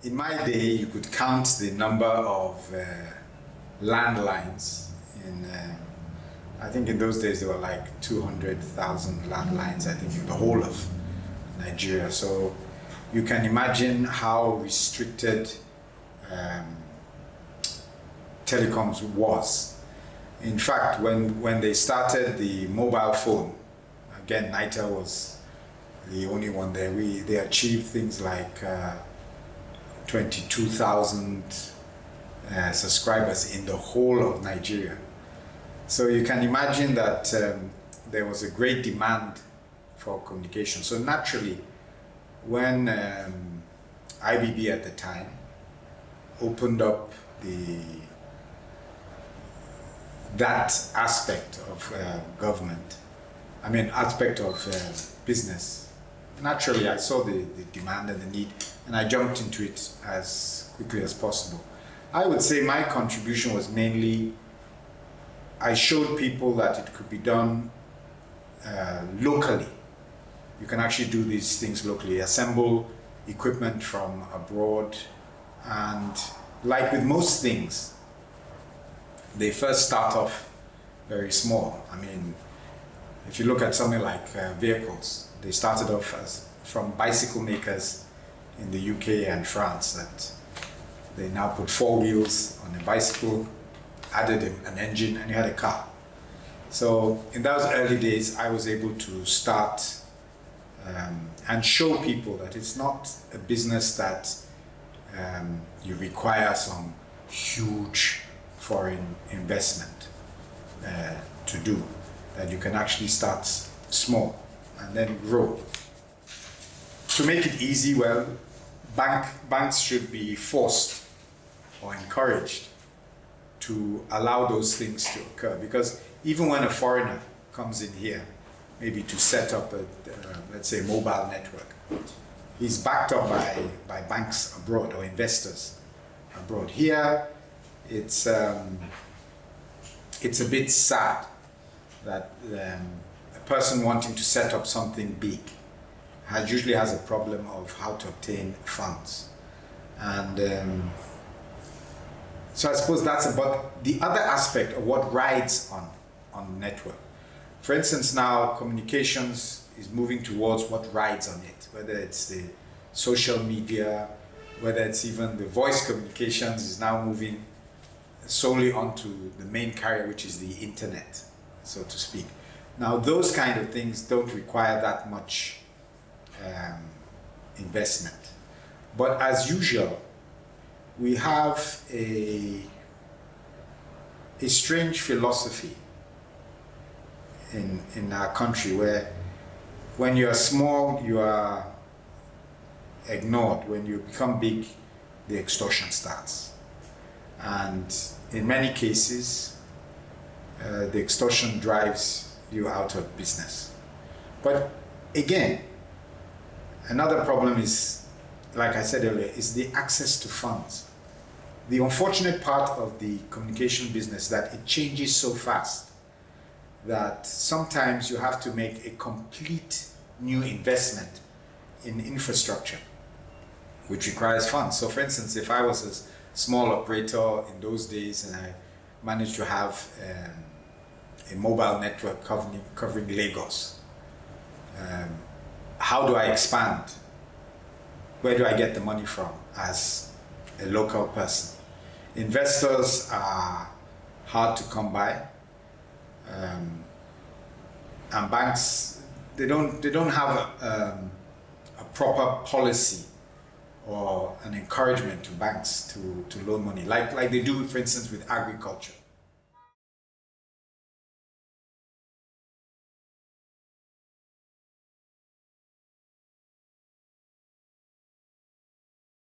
In my day, you could count the number of landlines in, I think in those days there were like 200,000 landlines, I think, in the whole of Nigeria. So you can imagine how restricted telecoms was. In fact, when they started the mobile phone, again, NITA was the only one there. They achieved things like 22,000 subscribers in the whole of Nigeria. So you can imagine that there was a great demand for communication. So naturally, when IBB at the time opened up that aspect of government, aspect of business, naturally I saw the demand and the need, and I jumped into it as quickly as possible. I would say my contribution was mainly, I showed people that it could be done locally. You can actually do these things locally, assemble equipment from abroad, and like with most things, they first start off very small. If you look at something like vehicles, they started off from bicycle makers in the UK and France, that they now put 4 wheels on a bicycle, added an engine, and you had a car. So in those early days, I was able to start and show people that it's not a business that you require some huge foreign investment to do, that you can actually start small and then grow. To make it easy, well, banks should be forced or encouraged to allow those things to occur, because even when a foreigner comes in here, maybe to set up a, let's say, mobile network, he's backed up by banks abroad or investors abroad. Here, it's a bit sad that a person wanting to set up something big usually has a problem of how to obtain funds. And so I suppose that's about the other aspect of what rides on the network. For instance, now communications is moving towards what rides on it, whether it's the social media, whether it's even the voice communications is now moving solely onto the main carrier, which is the internet, so to speak. Now, those kind of things don't require that much investment. But as usual, we have a strange philosophy in our country where when you are small, you are ignored. When you become big, the extortion starts. And in many cases, the extortion drives you out of business. But again, another problem is, like I said earlier, is the access to funds. The unfortunate part of the communication business is that it changes so fast that sometimes you have to make a complete new investment in infrastructure, which requires funds. So for instance, if I was a small operator in those days and I managed to have a mobile network covering Lagos, how do I expand? Where do I get the money from as a local person? Investors are hard to come by, and banks, they don't have a proper policy or an encouragement to banks to loan money, like they do, for instance, with agriculture.